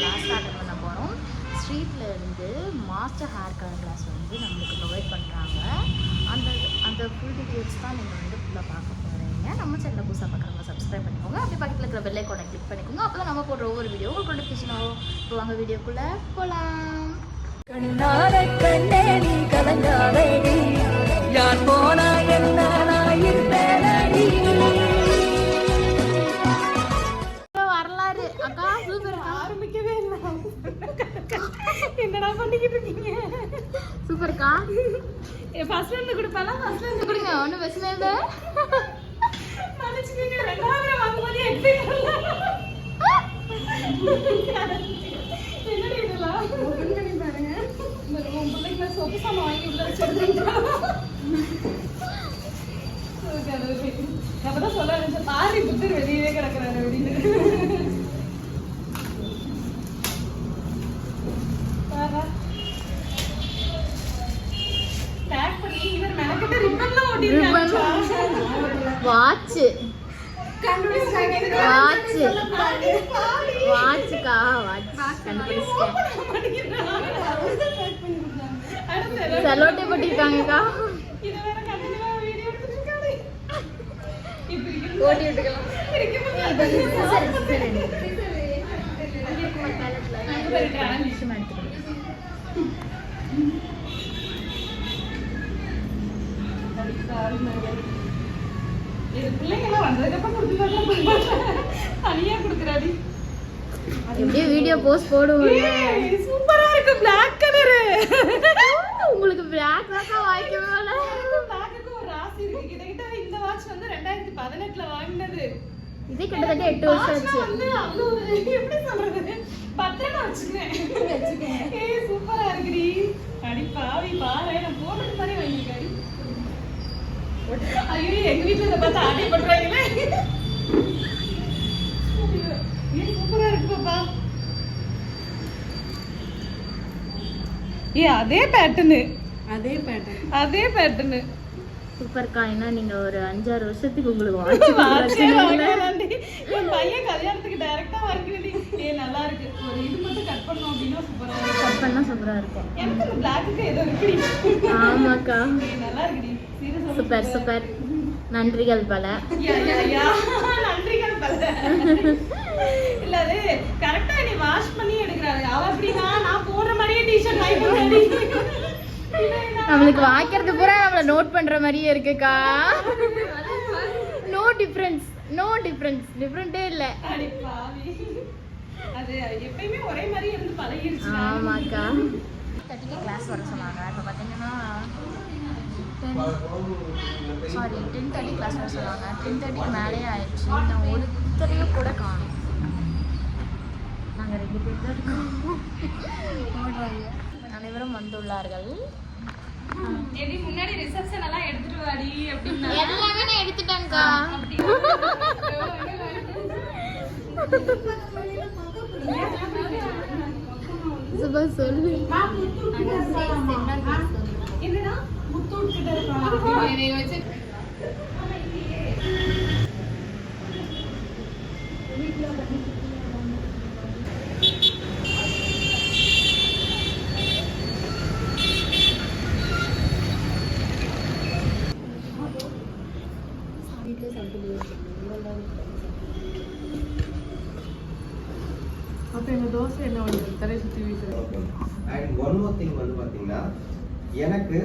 Class attend பண்ண போகிறோம். ஸ்ட்ரீட்டில் இருந்து மாஸ்டர் ஹேர் கலர் கிளாஸ் வந்து நம்மளுக்கு ப்ரொவைட் பண்ணுறாங்க. அந்த ஃபுல் டீட்டெயில்ஸ் தான் நீங்கள் வந்து ஃபுல்லாக பார்க்க போகிறீங்க. நம்ம சேனலில் புதுசாக பார்க்குறவங்க சப்ஸ்கிரைப் பண்ணிக்கோங்க. அப்படி பக்கத்தில் இருக்கிற பெல் ஐகானை கிளிக் பண்ணிக்கோங்க. அப்போ தான் நம்ம போடுற ஒவ்வொரு வீடியோ உங்களுக்கு நோட்டிஃபிகேஷன் ஆகும். இப்போ வாங்க வீடியோக்குள்ளே போகலாம். வரலாறு அக்கா சூப்பர். ஆரம்பிக்கவே இல்லை. என்னடா பண்ணிக்கிட்டு இருக்கீங்க? சூப்பர்க்கா. ஃபர்ஸ்ட்ல இருந்து கொடுப்பாலாம். ஃபர்ஸ்ட்ல இருந்து கொடுங்க. ஒன்றும் பிரச்சனை இல்லை. மன்னிச்சுக்கங்க. ரெண்டாவது வாங்கும்போது எக்ஸ்பீரியன்ஸ் என்னடி இதெல்லாம் ஓபன் பண்ணி பாருங்க. உங்க பிள்ளைங்க சோப்பு சாமான் வாங்கி உள்ள வச்சிருக்கீங்க. அப்பதான் சொல்ல நினைச்சேன் தாரி புத்தர் வெளியவே கிடக்குறாரு அப்படின்னு. வாட்ச் வாட்ச்க்கா வாட்ச் கண்டுபிடிச்சிட்டேன். செலோட்டே போட்டிருக்காங்கக்கா. ஓட்டி விட்டுக்கலாம். எப்படியே வீடியோ போஸ்ட் போடுவோம். சூப்பரா இருக்கு. Black colour. உங்களுக்கு பிளாக் தான் வாங்கிக்கவே இல்ல. பிளாக்குக்கு ஒரு ராசி இருக்கு. கிட்டத்தட்ட இந்த வாட்ச் வந்து 2018ல வாங்கினது. இதே கிட்டத்தட்ட 8 வருஷம் ஆச்சு. வந்து அது எப்படி சொல்றது? பத்திரமா வச்சுக்கிறேன். ஏய் சூப்பரா இருக்குடி. அடி பாவி பாரு. நான் போடுறது மாதிரி வாங்கிருக்காடி. ஐயோ எங்க வீட்டுல இதை பார்த்து ஆடி பண்றாங்களே. சூப்பரா இருக்கு பாப்பா. ஏ அதே பேட்டர்னு சூப்பர்க்கா. ஏன்னா நீங்க ஒரு 5-6 வருஷத்துக்கு உங்களுக்கு என் பையன் கல்யாணத்துக்கு டைரக்டா வாங்கினது. ஏ நல்லா இருக்கு. ஒரு இது மட்டும் கட் பண்ணோம் அப்படின்னா சூப்பரா இருக்கும். கட் பண்ணா சூப்பரா இருக்கும். எனக்கு அந்த பிளாக்குக்கு ஏதோ இருக்குடி. ஆமாக்கா நல்லா இருக்குடி. Super super. நன்றிகள் பல. நன்றிகள் பல. இல்ல அது கரெக்டா நீ வாஷ் பண்ணி எடுக்கறாங்க. அவ அப்படினா நான் போடுற மாதிரியே டி-ஷர்ட் வாங்கி போடுறேன். நம்மளுக்கு வாக்கிறது பூரா நம்மள நோட் பண்ற மாதிரியே இருக்குக்கா. நோ டிஃபரன்ஸ் டிஃபரண்டே இல்ல. அடி பாவி. அது எப்பவுமே ஒரே மாதிரி இருந்து பழகிருச்சு. ஆமாக்கா. 30க்கு கிளாஸ் வர சொன்னாங்க. இப்ப பாத்தீங்கன்னா 10:30 கிளாஸ் வர சொன்னாங்க. 10:30க்கு மேலே ஆயிடுச்சு. நான் ஒருத்தரையும் கூட காணோம். நாங்கள் 2 பேர் தான் இருக்கோம். அனைவரும் வந்துள்ளார்கள். எப்படி முன்னாடி ரிசப்ஷன் எல்லாம் எடுத்துட்டு வாடி அப்படின்னா எல்லாமே நான் எடுத்துட்டேன்க்கா. சுபா சொல்லு. என்னடா முத்தூட் கிட்ட இருக்கான். என்னை வச்சு எனக்கு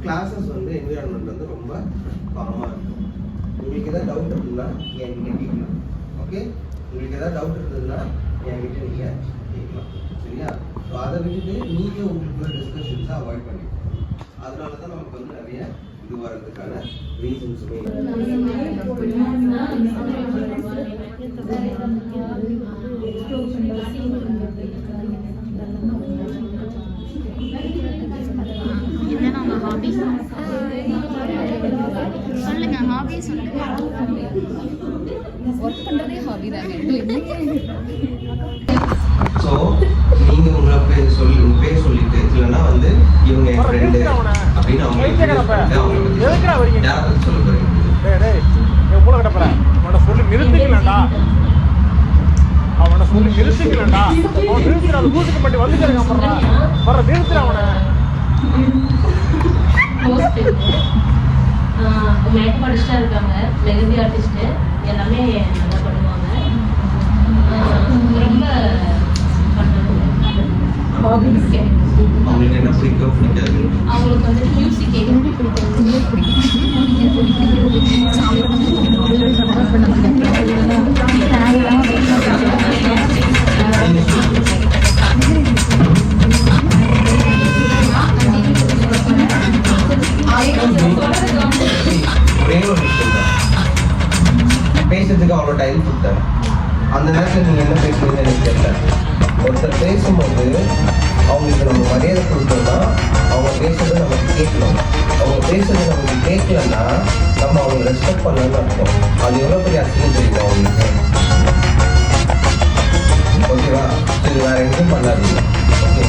கிளாஸஸ் வந்து என்விரான்மெண்ட் வந்து ரொம்ப காமாக இருக்கும். உங்களுக்கு ஏதாவது டவுட் இருக்குன்னா என்கிட்ட கேட்கலாம். ஓகே, உங்களுக்கு ஏதாவது டவுட் இருந்ததுன்னா என்கிட்ட நீங்கள் கேட்கலாம். சரியா? ஸோ அதை விட்டுட்டு நீங்கள் உங்களுக்கு டிஸ்கஷன்ஸை அவாய்ட் பண்ணிக்கணும். அதனால தான் நமக்கு வந்து நிறைய இது வர்றதுக்கான ரீசன்ஸுமே. இதுதான் நம்ம ஹாபி. சொல்லுங்க ஹாபி சொல்லுங்க. ஒர்க் பண்றதே ஹாபி தானே. ஸோ நீங்கள் உங்களை பேர் சொல்லிட்டு இல்லைன்னா வந்து இவங்க என் ஃப்ரெண்டு அப்படின்னு அவங்க யாரை சொல்ல போறீங்க? சொல்லி நிறுத்திக்கலாம்டா. அவனை நிறுத்திக்கிறேன்டா நிறுத்துற அது கூட்டுக்கு மட்டும் வந்துக்கிறேங்க வர்ற நிறுத்துற அவனை மேக்கப் ஆர்டிஸ்டாக இருக்காங்க, மெஹந்தி ஆர்டிஸ்ட்டு எல்லாமே நல்லா பண்ணுவாங்க. ரொம்ப அவங்களுக்கு என்ன பிடிக்கும் பிடிக்காது? அவங்களுக்கு வந்து மியூசிக் பேசுறதுக்கு அவ்வளோ டைம் கொடுத்தேன். அந்த நேரத்தில் நீங்கள் என்ன பேசுறீங்கன்னு எனக்கு தெரியல. ஒருத்தர் பேசும்போது அவங்களுக்கு நம்ம மரியாதை கொடுத்தோம்னா அவங்க பேசுறது நமக்கு கேட்கணும். அவங்க பேசுறது நமக்கு கேட்கலன்னா நம்ம அவங்க ரெஸ்பெக்ட் பண்ணணும்னு அர்த்தம். அது எவ்வளோ பெரிய அர்த்தம் தெரியுமா அவங்களுக்கு? ஓகேவா? இது வேற எதுவும் பண்ணாதீங்க. ஓகே.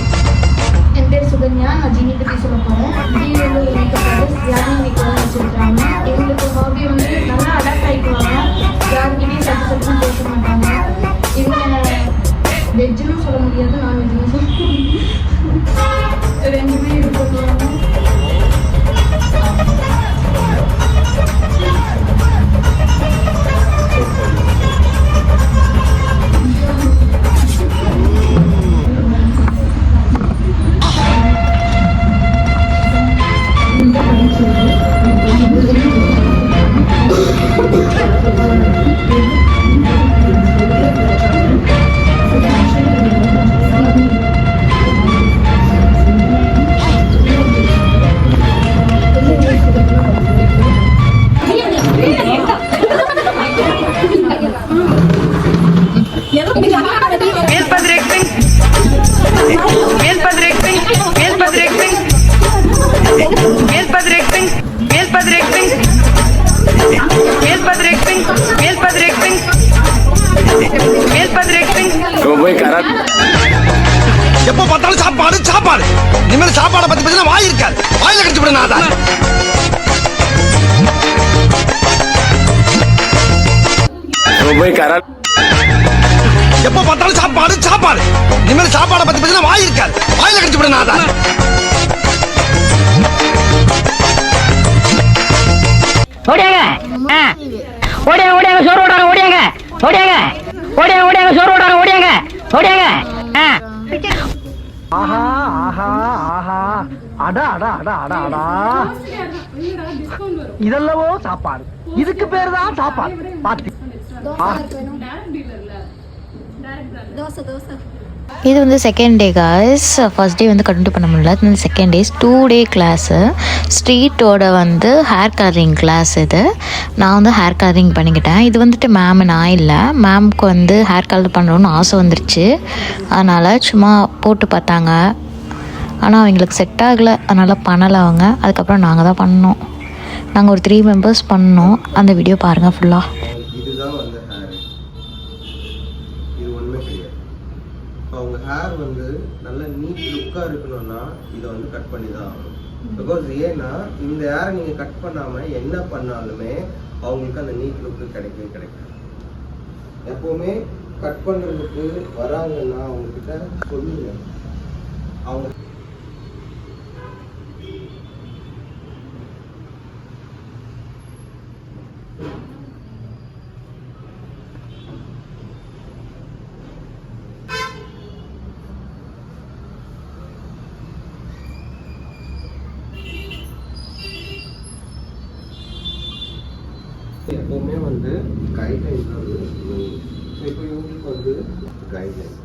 என் பேர் சுகன்யா. நான் ஜினி பற்றி சொல்ல போகிறேன். ஜினி வந்து ஒரு மேக்கப் ஆர்டிஸ்ட், யாரும் மேக்கப் வச்சுருக்காங்க. எங்களுக்கு ஹாபி வந்து நல்லா அடாப்ட் ஆகிக்குவாங்க. யாருக்கிட்டையும் சட்டு பேச மாட்டாங்க. இவங்க வெஜ்ஜுன்னு சொல்ல முடியாது, நான்வெஜ்ஜுன்னு சொல்ல ரெண்டுமே இது பண்ணுவாங்க. எப்ப பார்த்தாலும் சாப்பாடு சாப்பாடு. இனிமேல் சாப்பாடை பத்தி பேசினா வாய் இருக்காது. வாயில கடிச்சு விட நான் தான். எப்ப பார்த்தாலும் சாப்பாடு சாப்பாடு. இனிமேல் சாப்பாடை பத்தி பேசினா வாய் இருக்காது. வாயில கடிச்சு விட நான் தான். ஓடியாங்க ஓடியாங்க ஓடியாங்க சோறு ஓடாங்க ஓடியாங்க ஓடியாங்க ஓடியாங்க ஓடியாங்க சோறு ஓடாங்க ஓடியாங்க ஓடியாங்க ஆஹா ஆஹா ஆஹா அடா அடா அடா அடா அடா இதெல்லவோ சாப்பாடு. இதுக்கு பேரு தான் சாப்பாடு. பாத்தி இது வந்து second day guys. First day வந்து கண்டினியூ பண்ண முடியல. இது வந்து செகண்ட் டேஸ் 2 டே கிளாஸு. ஸ்ட்ரீட்டோட வந்து ஹேர் கலரிங் கிளாஸ் இது. நான் வந்து ஹேர் கலரிங் பண்ணிக்கிட்டேன். இது வந்துட்டு மேம் நான் இல்லை, மேம்க்கு வந்து ஹேர் கலர் பண்ணுறோன்னு ஆசை வந்துருச்சு. அதனால் சும்மா போட்டு பார்த்தாங்க. ஆனால் அவங்களுக்கு செட் ஆகலை, அதனால் பண்ணலை அவங்க. அதுக்கப்புறம் நாங்கள் தான் பண்ணோம். நாங்கள் ஒரு 3 மெம்பர்ஸ் பண்ணோம். அந்த வீடியோ பாருங்கள் ஃபுல்லாக. இதுதான் வந்து ஹேர். இது ஒன்றுமே கிடையாது. அவங்க ஹேர் வந்து நல்ல நீட் லுக்காக இருக்கணும்னா இதை வந்து கட் பண்ணி தான் ஆகணும். பிகாஸ் ஏன்னா இந்த ஹேரை நீங்கள் கட் பண்ணாமல் என்ன பண்ணாலுமே அவங்களுக்கு அந்த நீட் லுக்கு கிடைக்கவே கிடைக்காது. எப்போவுமே கட் பண்ணுறதுக்கு வராங்கன்னா அவங்கக்கிட்ட சொல்லுங்க. அவங்க எப்பவுமே வந்து கைட்லைன்ஸ் வந்து இப்போ இவங்களுக்கு வந்து கைட்லைன்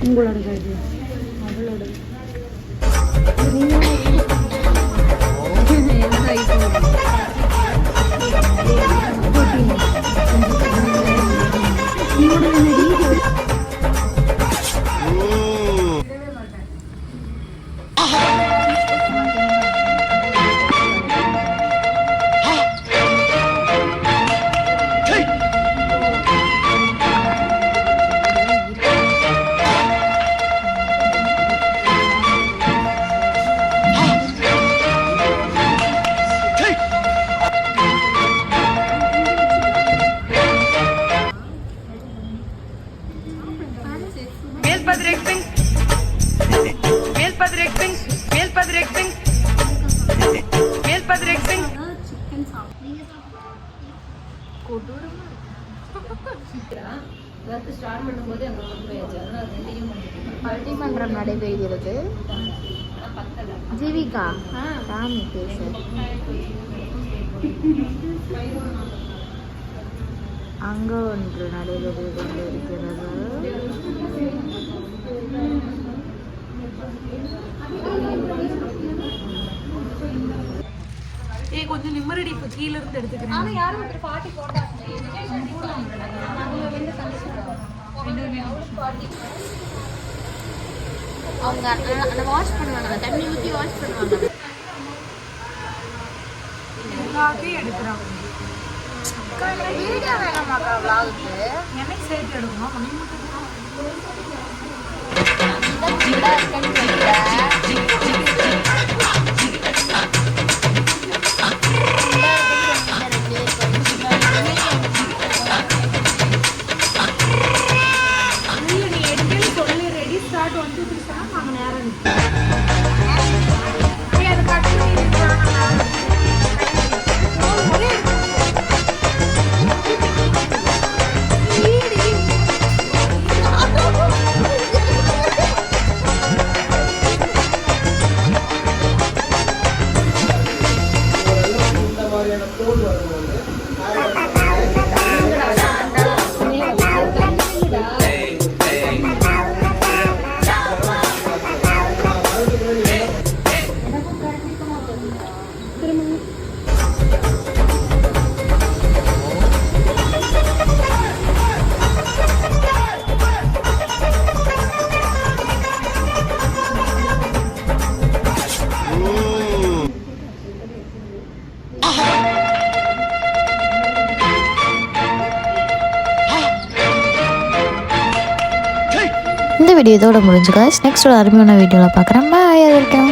உங்களோட இது அவளோட பட்டிமன்றம் நடைபெறுகிறது. ஜீவிகா ராமி பேச அங்கு ஒன்று நடைபெற்று கொண்டிருக்கிறது. கொஞ்சம் நிம்மரடி இப்ப கீழ இருந்து எடுத்துக்கிறேன். யாரும் பாட்டி போட்டாங்க. அவங்க அந்த வாஷ் பண்ணுவாங்க, தண்ணி ஊற்றி வாஷ் பண்ணுவாங்க. எல்லாத்தையும் எடுக்கிறாங்க. வீடியோ வேணாமாக்கா vlogக்கு? எனக்கு சேர்த்து எடுக்கணும். இந்த வீடியோ இதோட முடிஞ்சு guys. நெக்ஸ்ட் ஒரு அருமையான வீடியோவில் பார்க்குறேன். பாய். அது வரைக்கும்